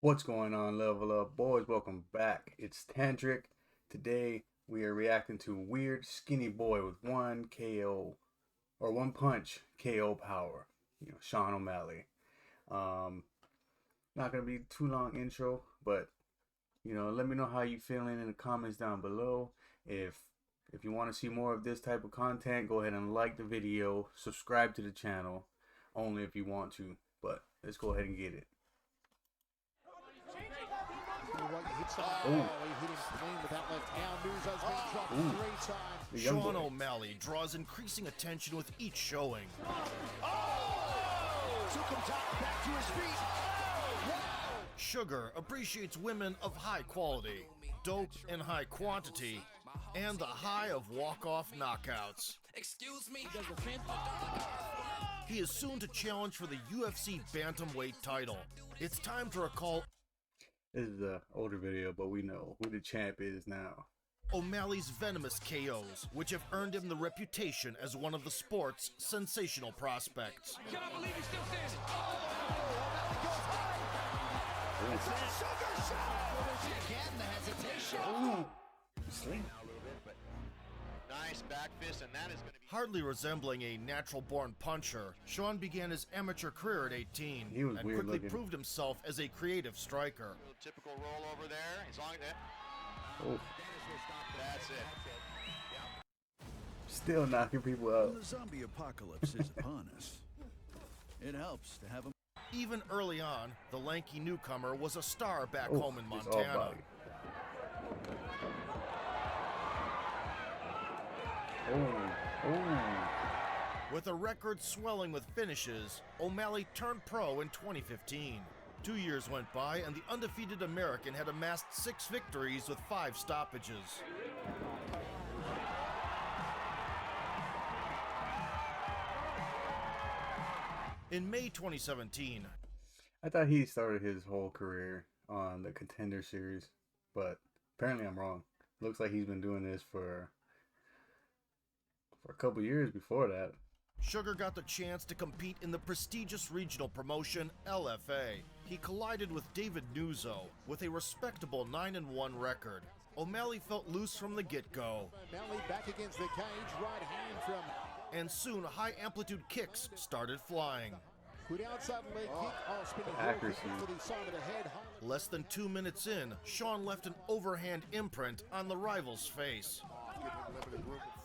What's going on, Level Up Boys? Welcome back. It's Tantric. Today we are reacting to Weird Skinny Boy with one KO or one punch KO power. Sean O'Malley. Not gonna be too long intro, but let me know how you feeling in the comments down below. If you want to see more of this type of content, go ahead and like the video, subscribe to the channel, only if you want to. But let's go ahead and get it. He hit him clean with that left hand. Nuzo's been dropped 3 times. Sean O'Malley draws increasing attention with each showing. Took him back to his feet. Wow. Sugar appreciates women of high quality, dope in high quantity, and the high of walk-off knockouts. Excuse me. He is soon to challenge for the UFC bantamweight title. It's time to recall This is an older video, but we know who the champ is now. O'Malley's venomous KOs, which have earned him the reputation as one of the sport's sensational prospects. I cannot believe he's still standing. Sugar shot. Again, the hesitation. Sleep. Nice back fist, and that is going to be Hardly resembling a natural-born puncher, Sean began his amateur career at 18 He was and weird quickly looking. proved himself as a creative striker. typical roll over there. As long as that, Oh, that's it. still knocking people When out. the zombie apocalypse is upon us, it helps to have a Even early on, the lanky newcomer was a star back Oh, home in just all Montana. body. Oh. With a record swelling with finishes, O'Malley turned pro in 2015. 2 years went by and the undefeated American had amassed 6 victories with 5 stoppages. In May 2017, I thought he started his whole career on the Contender Series, but apparently I'm wrong. Looks like he's been doing this for a couple years before that. Sugar got the chance to compete in the prestigious regional promotion LFA. He collided with David Nuzo with a respectable 9-1 record. O'Malley felt loose from the get-go, O'Malley back against the cage. Right hand from and soon high-amplitude kicks started flying. good outside leg kick. Spinning heel accuracy. kick to the side of the head. Less than 2 minutes in, Sean left an overhand imprint on the rival's face,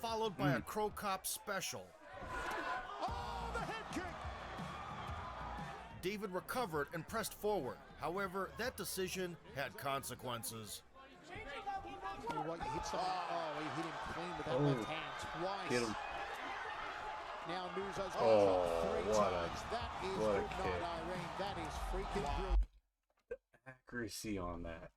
followed by a Crow Cop special. The head kick. David recovered and pressed forward. However, that decision had consequences. He hit him clean with that Oh. left hand twice. Get him. Now Nuzo's been Oh, dropped 3 what a- times. That is what a good kick. night, Irene. That is freaking brilliant. Accuracy on that.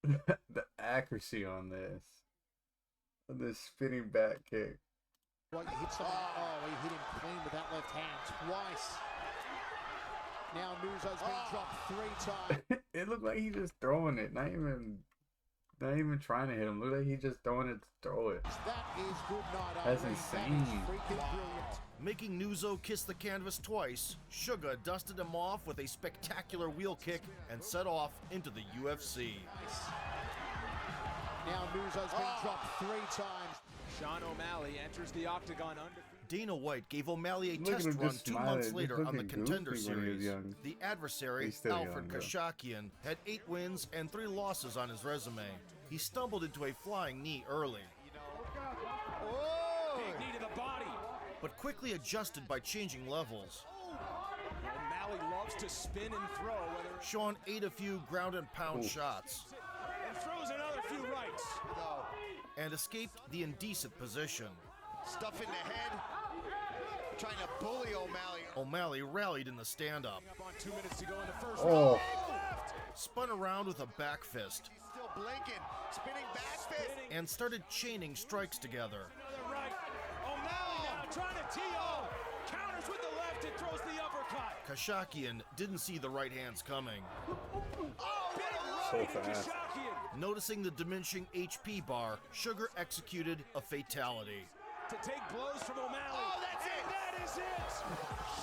The accuracy on this. This spinning back kick. He hit him clean with that left hand twice. Now Nuzo's been dropped 3 times. It looked like he's just throwing it, not even trying to hit him. Looked like he's just throwing it to throw it. That is good night, That's Irene. insane. That is freaking brilliant. Making Nuzo kiss the canvas twice, Sugar dusted him off with a spectacular wheel kick and set off into the UFC. Now Nuzo's been dropped 3 times. Sean O'Malley enters the octagon undefeated. Dana White gave O'Malley a Look at test him run just 2 smiling, months just later on the looking Contender goofy when he was Series. young. The adversary, He's still Alfred young, though. Kashakian, had 8 wins and 3 losses on his resume. He stumbled into a flying knee early, Big knee to the body. but quickly adjusted by changing levels. O'Malley loves to spin and throw, whether Sean ate a few ground and pound Ooh. shots and throws another few rights. and escaped the indecent position. Stuff in the head. Trying to bully O'Malley. O'Malley rallied in the stand-up, Up on 2 minutes to go in the first Oh. round. spun around with a back fist, He's still blinking. Spinning back fist. and started chaining strikes together. Another right. O'Malley now trying to TO. Counters with the left and throws the uppercut. Kashakian didn't see the right hands coming. Big So right to fast. Kashakian. Noticing the diminishing HP bar, Sugar executed a fatality. to take blows from O'Malley. Oh, that's it. That is it.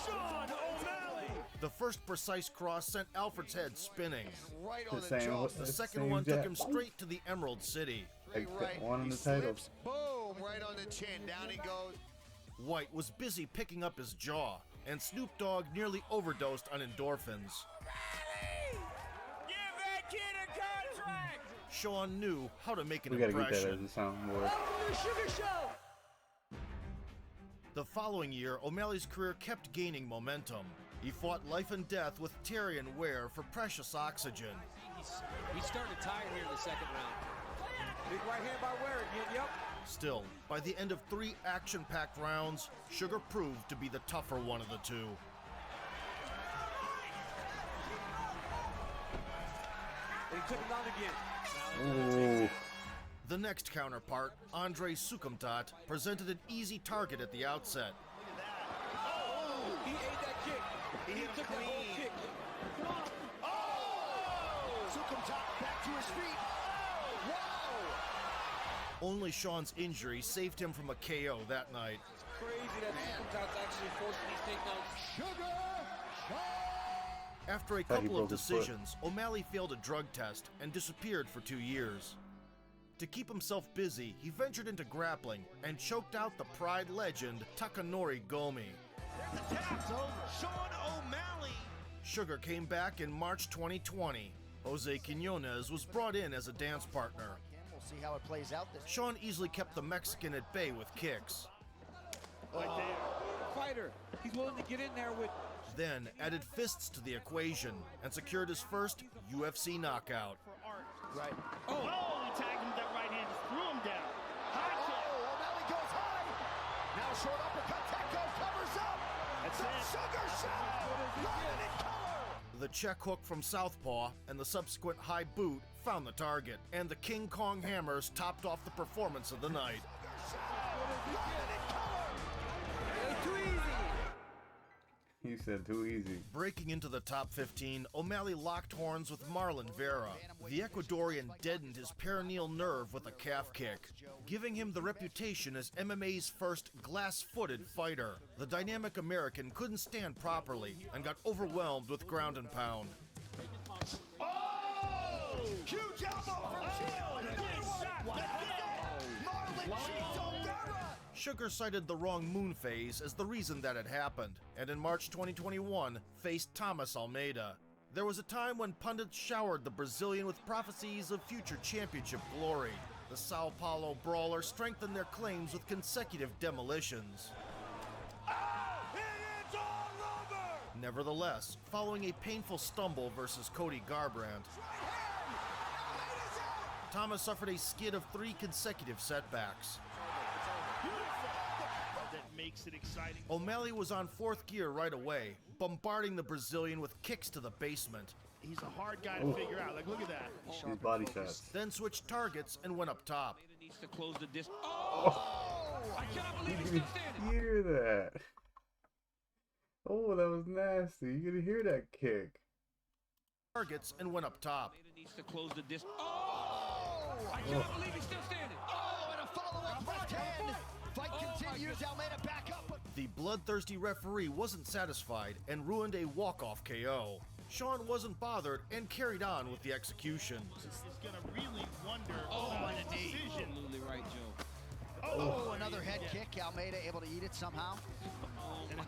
Sean O'Malley. The first precise cross sent Alfred's head spinning. Right on The the same- jaw. The That's second same one took jab. him straight to the Emerald City. Great Like, right. one in He the title. slips, boom, right on the chin. Down he goes. White was busy picking up his jaw, and Snoop Dogg nearly overdosed on endorphins. Give that kid a contract. Sean knew how to make an We gotta get that as impression. a soundboard. The Sugar Show. The following year, O'Malley's career kept gaining momentum. He fought life and death with Terry and Ware for precious oxygen. He's starting to tire here in the second round. Big right hand by Ware again, yep. Still, by the end of 3 action-packed rounds, Sugar proved to be the tougher one of the two. And he took him down again. Ooh. The next counterpart, Andre Sukumtat, presented an easy target at the outset. He ate that kick. He took that whole kick. Sukumtat back to his feet. Wow! Only Sean's injury saved him from a KO that night. Crazy that Sukumtat's actually forcing these takedowns. Sugar! After a Thought he couple of broke his foot. decisions, O'Malley failed a drug test and disappeared for 2 years. To keep himself busy, he ventured into grappling and choked out the Pride legend Takanori Gomi. Sean O'Malley. Sugar came back in March 2020. Jose Quinones was brought in as a dance partner. We'll see how it plays out this Sean easily kept the Mexican at bay with kicks, Fighter, he's willing to get in there with. then added fists to the equation and secured his first UFC knockout. right. Oh, he tagged him with that right hand, just threw him down. High kick. Oh, O'Malley goes high. Now short uppercut. Tecco covers up. That's The it. Sugar Shot. Running in color. The check hook from southpaw and the subsequent high boot found the target, and the King Kong hammers topped off the performance of the night. Running in color. It's too easy. He said too easy. Breaking into the top 15, O'Malley locked horns with Marlon Vera. The Ecuadorian deadened his perineal nerve with a calf kick, giving him the reputation as MMA's first glass-footed fighter. The dynamic American couldn't stand properly and got overwhelmed with ground and pound. Oh! Huge elbow from Shield. Marlon Chito Vera. Sugar cited the wrong moon phase as the reason that had happened, and in March 2021 faced Thomas Almeida. There was a time when pundits showered the Brazilian with prophecies of future championship glory. The Sao Paulo brawler strengthened their claims with consecutive demolitions. It's all over. Nevertheless, following a painful stumble versus Cody Garbrandt, Thomas suffered a skid of 3 consecutive setbacks. That makes it exciting. O'Malley was on 4th gear right away, bombarding the Brazilian with kicks to the basement, He's a hard guy to figure out. Like, look at that. His body shots. then switched targets and went up top. Needs to close the distance. Oh! I cannot believe he's You still can standing. hear that. Oh, that was nasty. You can hear that kick. Targets and went up top. Needs to close the distance. Oh! I cannot believe he's still standing. Oh, and a follow-up left hand. Fight continues. Almeida back up. The bloodthirsty referee wasn't satisfied and ruined a walk-off KO. Sean wasn't bothered and carried on with the execution. Is going to really wonder Oh, about my the decision. Absolutely right, Joe. Oh, another head kick. Almeida able to eat it somehow. And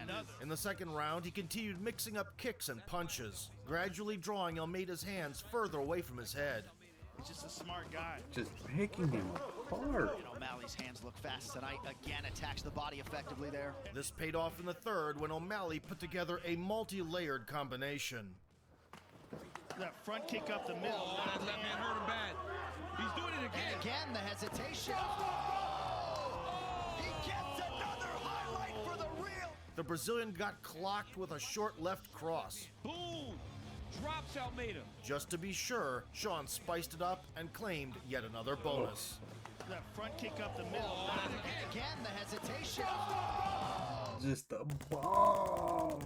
another. In the second round, he continued mixing up kicks and punches, gradually drawing Almeida's hands further away from his head. He's just a smart guy. Just picking him apart. And O'Malley's hands look fast tonight. Again, attacks the body effectively there. This paid off in the third when O'Malley put together a multi-layered combination. That front kick up the middle. Oh, that left hand hurt him bad. He's doing it again. And again, the hesitation. Oh! He gets another highlight for the real. The Brazilian got clocked with a short left cross. Boom! Drops Almeida. Just to be sure, Sean spiced it up and claimed yet another bonus. That front kick up the middle. And again, the hesitation. Just a bomb.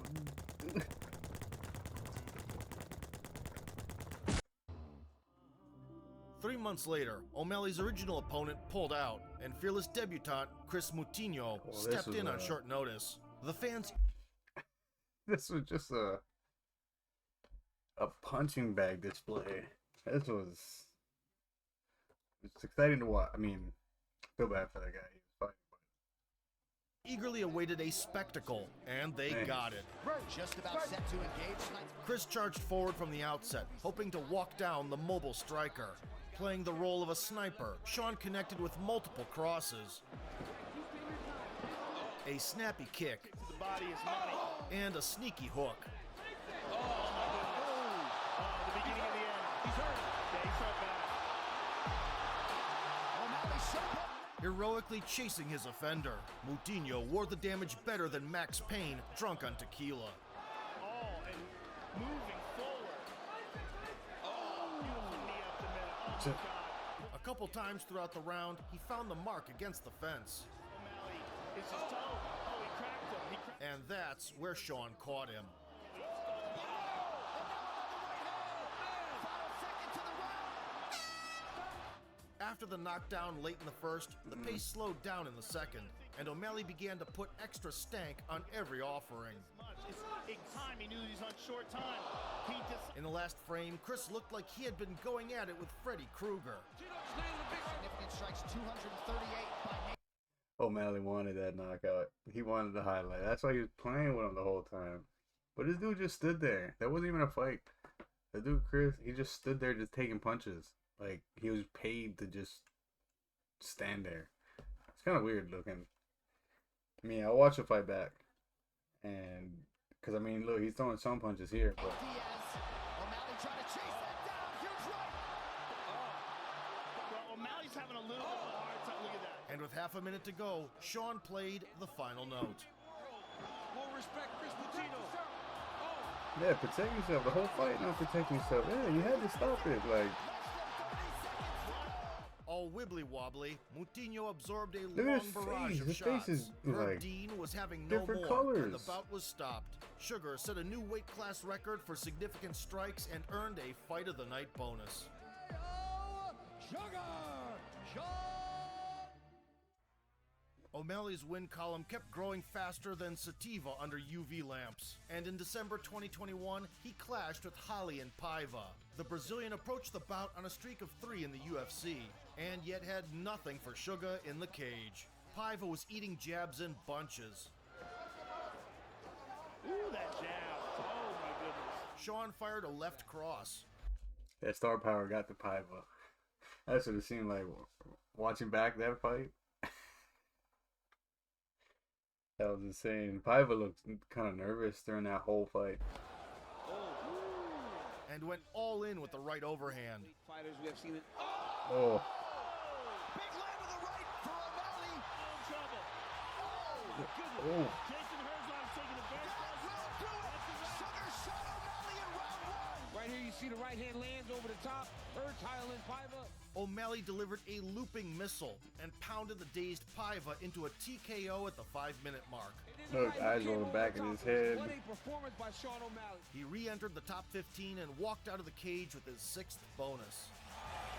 3 months later, O'Malley's original opponent pulled out, and fearless debutant Chris Moutinho stepped in on short notice. The fans... This was just a punching bag display. This was... It's exciting to watch. I mean, I feel bad for that guy. He was fighting, but... eagerly awaited a spectacle, and they got it. Just about set to engage. Chris charged forward from the outset, hoping to walk down the mobile striker. Playing the role of a sniper, Sean connected with multiple crosses, a snappy kick, The body is money. and a sneaky hook. Oh, the beginning of the end. He's hurt. Yeah, he's hurt bad. Heroically chasing his offender, Moutinho wore the damage better than Max Payne, drunk on tequila. Oh, and moving forward. Oh, beautiful knee up the middle. Oh, God. A couple times throughout the round, he found the mark against the fence. O'Malley is his toe. Oh, he cracked him. And that's where Sean caught him. After the knockdown late in the first, the pace slowed down in the second, and O'Malley began to put extra stank on every offering. It's big time. He knew he was on short time. In the last frame, Chris looked like he had been going at it with Freddy Krueger. Significant strikes, 238 by O'Malley wanted that knockout. He wanted the highlight. That's why he was playing with him the whole time. But this dude just stood there. That wasn't even a fight. The dude, Chris, he just stood there just taking punches. Like, he was paid to just stand there. It's kind of weird looking. I mean, I'll watch the fight back. And, because, I mean, look, he's throwing some punches here. But O'Malley trying to chase that down. Huge right. Well, O'Malley's having a little bit of a hard time. Look at that. And with half a minute to go, Sean played the final note. More respect, Chris Moutinho. yeah, protect yourself. The whole fight, not protecting yourself. Yeah, you had to stop it. Like, All wibbly-wobbly, Moutinho absorbed a look at long his barrage face. of His shots. face is Herb like Dean was having no different more, colors. and the bout was stopped. Sugar set a new weight class record for significant strikes and earned a Fight of the Night bonus. O'Malley's win column kept growing faster than sativa under UV lamps, and in December 2021, he clashed with Holly and Paiva. The Brazilian approached the bout on a streak of 3 in the UFC, and yet had nothing for Sugar in the cage. Paiva was eating jabs in bunches. Ooh, that jab. Oh, my goodness. Sean fired a left cross. that star power got the Paiva. That's what it seemed like watching back that fight. That was insane. Paiva looked kind of nervous during that whole fight. And went all in with the right overhand. Fighters we have seen it. Oh. Big land to the right for O'Malley. In trouble. Oh, Oh. Jason Herzog's taking the best. that will do it. Sugar shot O'Malley in round 1. Right here you see the right hand lands over the top. Hurts Highland Paiva. O'Malley delivered a looping missile and pounded the dazed Paiva into a TKO at the 5-minute mark. Look, eyes rolling back in his head. What a performance by Sean O'Malley. He re-entered the top 15 and walked out of the cage with his 6th bonus.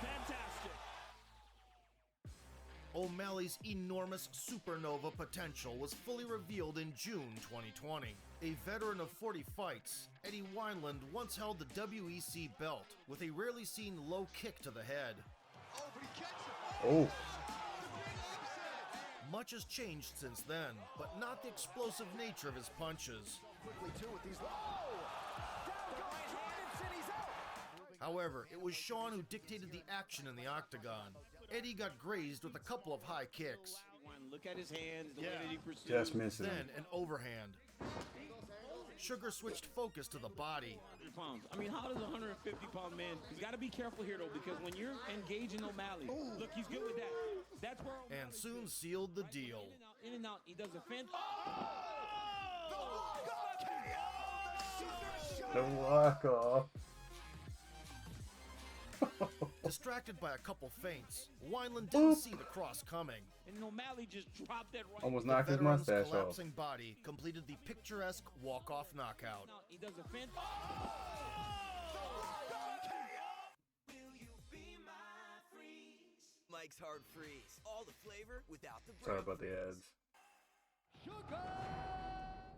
Fantastic. O'Malley's enormous supernova potential was fully revealed in June 2020. A veteran of 40 fights, Eddie Weinland once held the WEC belt with a rarely seen low kick to the head. Oh. Much has changed since then, but not the explosive nature of his punches. Quickly too with these. However, it was Sean who dictated the action in the octagon. Eddie got grazed with a couple of high kicks, Look at his hands, the way that he pursues. Just missing. then an overhand. Sugar switched focus to the body. 100 pounds. I mean, how does a 150-pound man? He's got to be careful here, though, because when you're engaging O'Malley, look, he's good with that. That's where. And soon sealed the deal. In and out. He does a fence. The walk off. Distracted by a couple feints, Weinland didn't see the cross coming. And O'Malley just dropped that right. Almost The knocked his veteran's mustache off. collapsing body completed the picturesque walk-off knockout. He does a fence. likes hard freeze. All the flavor without the Sorry brain about the freeze. ads.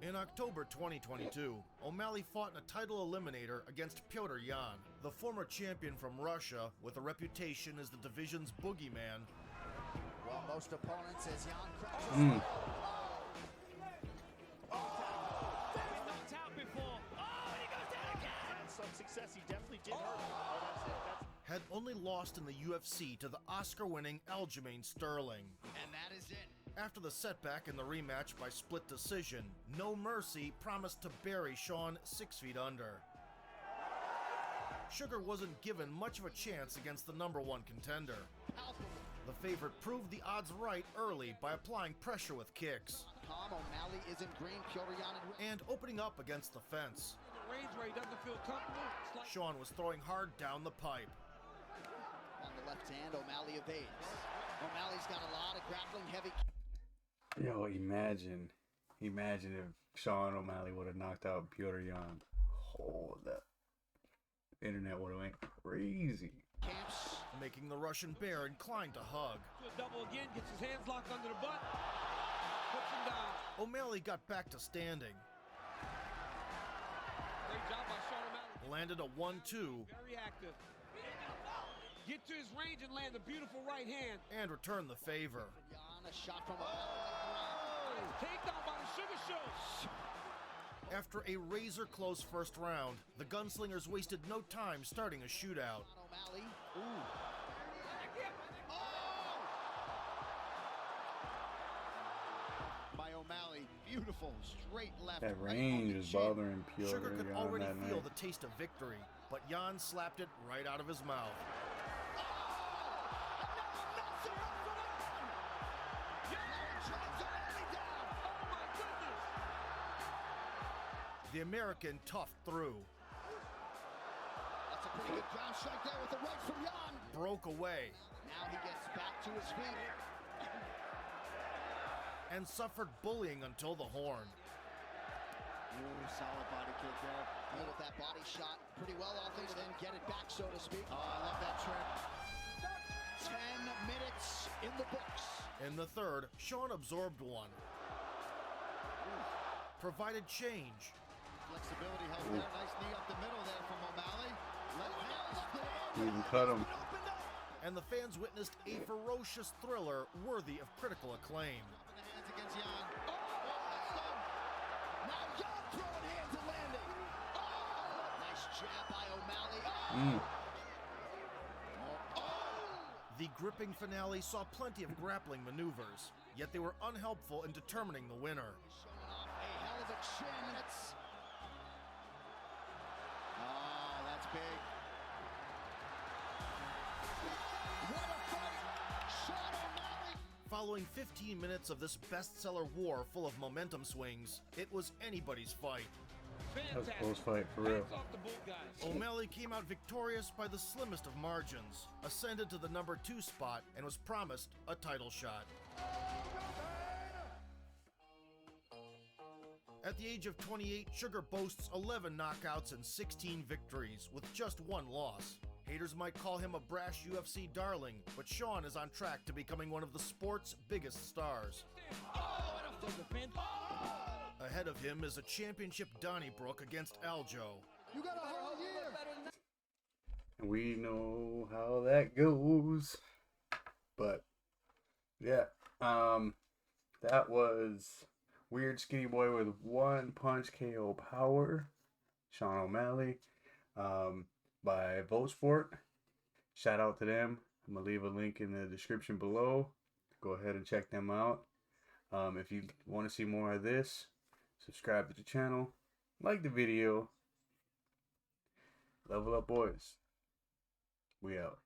In October 2022, O'Malley fought in a title eliminator against Petr Yan, the former champion from Russia with a reputation as the division's boogeyman. Well, most opponents as Jan crosses. Been knocked out before. Oh, and he goes down again. And some success, he definitely did hurt. Oh, that's it. Had only lost in the UFC to the Oscar-winning Aljamain Sterling. And that is it. After the setback in the rematch by split decision, No Mercy promised to bury Sean 6 feet under. Sugar wasn't given much of a chance against the #1 contender. The favorite proved the odds right early by applying pressure with kicks Calm, O'Malley is in green, Petr Yan in red. and opening up against the fence. The range where he doesn't feel comfortable. It's like Sean was throwing hard down the pipe. On the left hand, O'Malley evades. O'Malley's got a lot of grappling, heavy. Yo, imagine if Sean O'Malley would have knocked out Petr Yan. Oh, the internet would have went crazy. Camps. Making the Russian bear inclined to hug. to a double again, gets his hands locked under the butt, puts him down. O'Malley got back to standing, Great job by Sean O'Malley. landed a 1-2, Very active. Get to his range and land a beautiful right hand. and returned the favor. Yan, a shot from O'Malley. Nice takedown by the Sugar Show. After a razor-close first round, the gunslingers wasted no time starting a shootout. O'Malley. By O'Malley, beautiful straight left. That right on range the is chin. bothering Sugar Petr could Yan already that feel night. the taste of victory, but Jan slapped it right out of his mouth. The American toughed through, That's a pretty good ground strike there with the right from Yan. broke away, Now he gets back to his feet. and suffered bullying until the horn. Ooh, solid body kick there. Deal with that body shot pretty well, all things, then get it back, so to speak. Oh, I love that trip. 10 minutes in the books. In the third, Sean absorbed one, provided change, Flexibility helped there. Nice knee up the middle there from O'Malley. Left hand. You even cut him. Opened up. and the fans witnessed a ferocious thriller worthy of critical acclaim. Dropping the hands against Yan. Oh, that's done. Now Yan throwing hands and landing. Oh, nice jab by O'Malley. Oh. The gripping finale saw plenty of grappling maneuvers, yet they were unhelpful in determining the winner. Showing off a hell of a chin. That's big. What a fight! Sean O'Malley. Following 15 minutes of this bestseller war full of momentum swings, it was anybody's fight. That was a close fight, for real. Hats off to both guys. O'Malley came out victorious by the slimmest of margins, ascended to the number 2 spot, and was promised a title shot. At the age of 28, Sugar boasts 11 knockouts and 16 victories, with just 1 loss. Haters might call him a brash UFC darling, but Sean is on track to becoming one of the sport's biggest stars. Ahead of him is a championship Donnybrook against Aljo. You got a whole year. We know how that goes. But yeah, that was Weird Skinny Boy with 1 punch KO power. Sean O'Malley, by VoteSport. Shout out to them. I'm gonna leave a link in the description below. Go ahead and check them out. If you want to see more of this, subscribe to the channel, like the video. Level up, boys. We out.